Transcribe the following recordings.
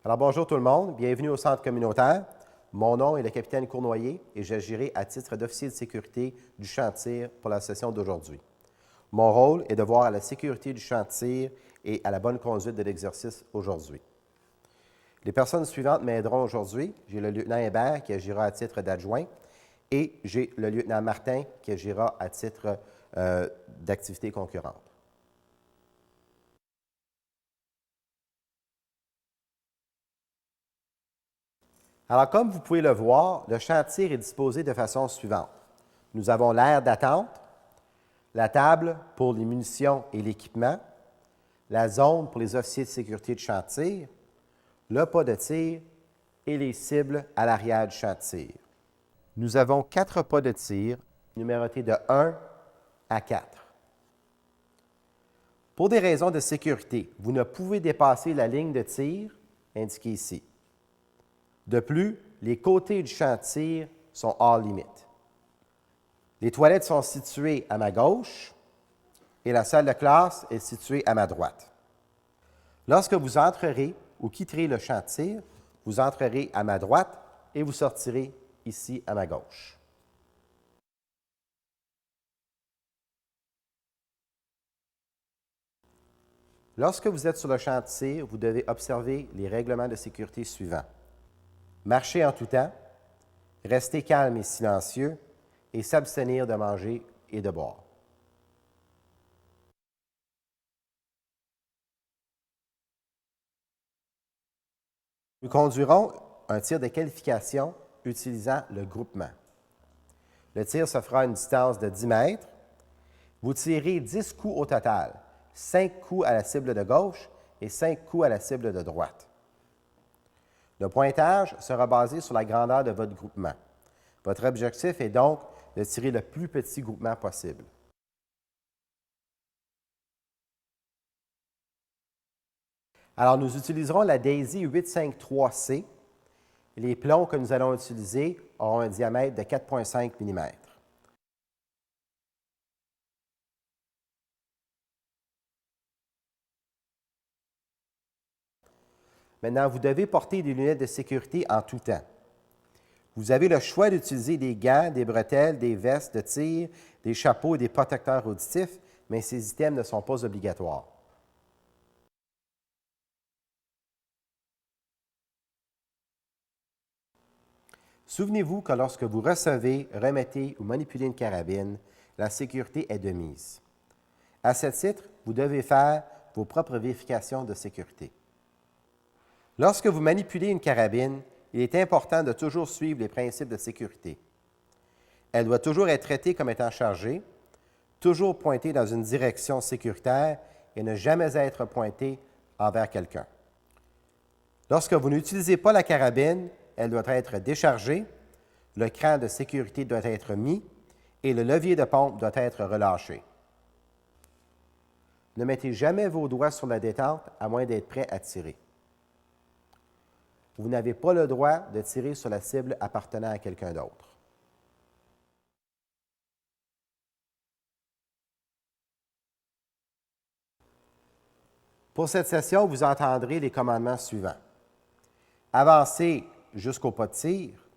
Alors bonjour tout le monde, bienvenue au centre communautaire. Mon nom est le capitaine Cournoyer et j'agirai à titre d'officier de sécurité du champ de tir pour la session d'aujourd'hui. Mon rôle est de voir à la sécurité du champ de tir et à la bonne conduite de l'exercice aujourd'hui. Les personnes suivantes m'aideront aujourd'hui. J'ai le lieutenant Hébert qui agira à titre d'adjoint et j'ai le lieutenant Martin qui agira à titre d'activité concurrente. Alors, comme vous pouvez le voir, le champ de tir est disposé de façon suivante. Nous avons l'aire d'attente, la table pour les munitions et l'équipement, la zone pour les officiers de sécurité de champ de tir, le pas de tir et les cibles à l'arrière du champ de tir. Nous avons 4 pas de tir numérotés de 1 à 4. Pour des raisons de sécurité, vous ne pouvez dépasser la ligne de tir indiquée ici. De plus, les côtés du champ de tir sont hors limite. Les toilettes sont situées à ma gauche et la salle de classe est située à ma droite. Lorsque vous entrerez ou quitterez le champ de tir, vous entrerez à ma droite et vous sortirez ici à ma gauche. Lorsque vous êtes sur le champ de tir, vous devez observer les règlements de sécurité suivants. Marcher en tout temps, rester calme et silencieux et s'abstenir de manger et de boire. Nous conduirons un tir de qualification utilisant le groupement. Le tir se fera à une distance de 10 mètres. Vous tirez 10 coups au total, 5 coups à la cible de gauche et 5 coups à la cible de droite. Le pointage sera basé sur la grandeur de votre groupement. Votre objectif est donc de tirer le plus petit groupement possible. Alors, nous utiliserons la Daisy 853C. Les plombs que nous allons utiliser auront un diamètre de 4,5 mm. Maintenant, vous devez porter des lunettes de sécurité en tout temps. Vous avez le choix d'utiliser des gants, des bretelles, des vestes de tir, des chapeaux et des protecteurs auditifs, mais ces items ne sont pas obligatoires. Souvenez-vous que lorsque vous recevez, remettez ou manipulez une carabine, la sécurité est de mise. À ce titre, vous devez faire vos propres vérifications de sécurité. Lorsque vous manipulez une carabine, il est important de toujours suivre les principes de sécurité. Elle doit toujours être traitée comme étant chargée, toujours pointée dans une direction sécuritaire et ne jamais être pointée envers quelqu'un. Lorsque vous n'utilisez pas la carabine, elle doit être déchargée, le cran de sécurité doit être mis et le levier de pompe doit être relâché. Ne mettez jamais vos doigts sur la détente à moins d'être prêt à tirer. Vous n'avez pas le droit de tirer sur la cible appartenant à quelqu'un d'autre. Pour cette session, vous entendrez les commandements suivants. Avancez jusqu'au pas de tir.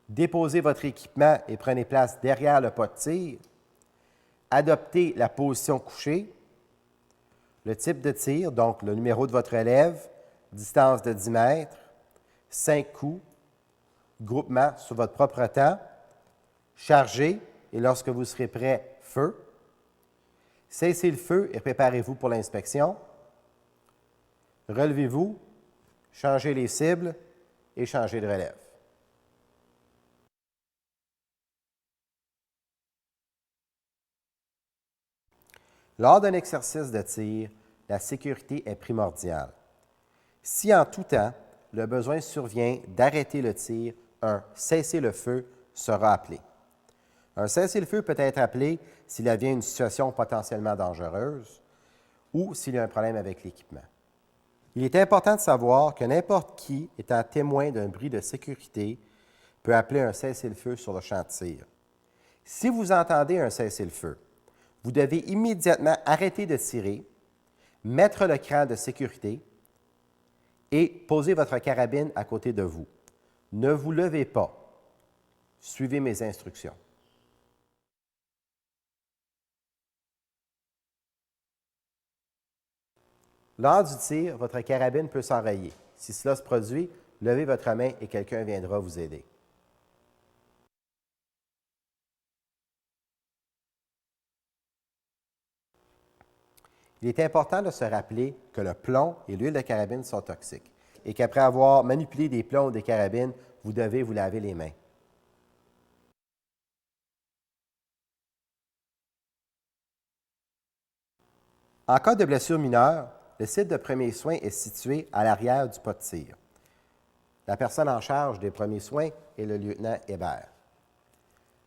Déposez votre équipement et prenez place derrière le pas de tir. Adoptez la position couchée. Le type de tir, donc le numéro de votre élève, distance de 10 mètres, 5 coups, groupement sur votre propre temps, chargez et lorsque vous serez prêt, feu. Cessez le feu et préparez-vous pour l'inspection. Relevez-vous, changez les cibles et changez de relève. Lors d'un exercice de tir, la sécurité est primordiale. Si en tout temps, le besoin survient d'arrêter le tir, un cessez-le-feu sera appelé. Un cessez-le-feu peut être appelé s'il advient une situation potentiellement dangereuse ou s'il y a un problème avec l'équipement. Il est important de savoir que n'importe qui étant témoin d'un bris de sécurité peut appeler un cessez-le-feu sur le champ de tir. Si vous entendez un cessez-le-feu, vous devez immédiatement arrêter de tirer, mettre le cran de sécurité, Et posez votre carabine à côté de vous. Ne vous levez pas. Suivez mes instructions. Lors du tir, votre carabine peut s'enrayer. Si cela se produit, levez votre main et quelqu'un viendra vous aider. Il est important de se rappeler que le plomb et l'huile de carabine sont toxiques et qu'après avoir manipulé des plombs ou des carabines, vous devez vous laver les mains. En cas de blessure mineure, le site de premiers soins est situé à l'arrière du pot de tir. La personne en charge des premiers soins est le lieutenant Hébert.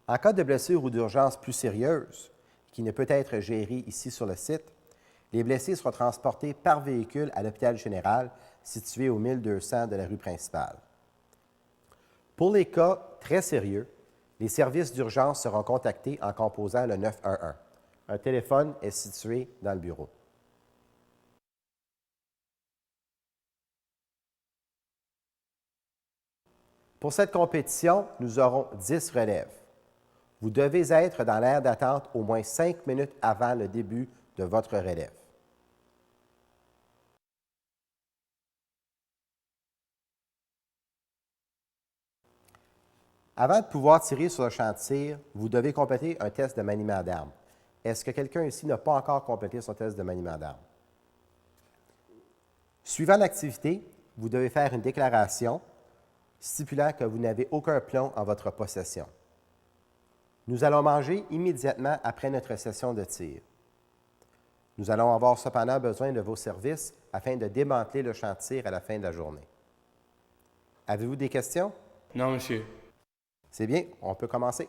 En cas de blessure ou d'urgence plus sérieuse, qui ne peut être gérée ici sur le site, les blessés seront transportés par véhicule à l'hôpital général situé au 1200 de la rue principale. Pour les cas très sérieux, les services d'urgence seront contactés en composant le 911. Un téléphone est situé dans le bureau. Pour cette compétition, nous aurons 10 relèves. Vous devez être dans l'aire d'attente au moins 5 minutes avant le début de votre relève. Avant de pouvoir tirer sur le champ de tir, vous devez compléter un test de maniement d'armes. Est-ce que quelqu'un ici n'a pas encore complété son test de maniement d'armes? Suivant l'activité, vous devez faire une déclaration stipulant que vous n'avez aucun plomb en votre possession. Nous allons manger immédiatement après notre session de tir. Nous allons avoir cependant besoin de vos services afin de démanteler le champ de tir à la fin de la journée. Avez-vous des questions? Non, monsieur. C'est bien, on peut commencer.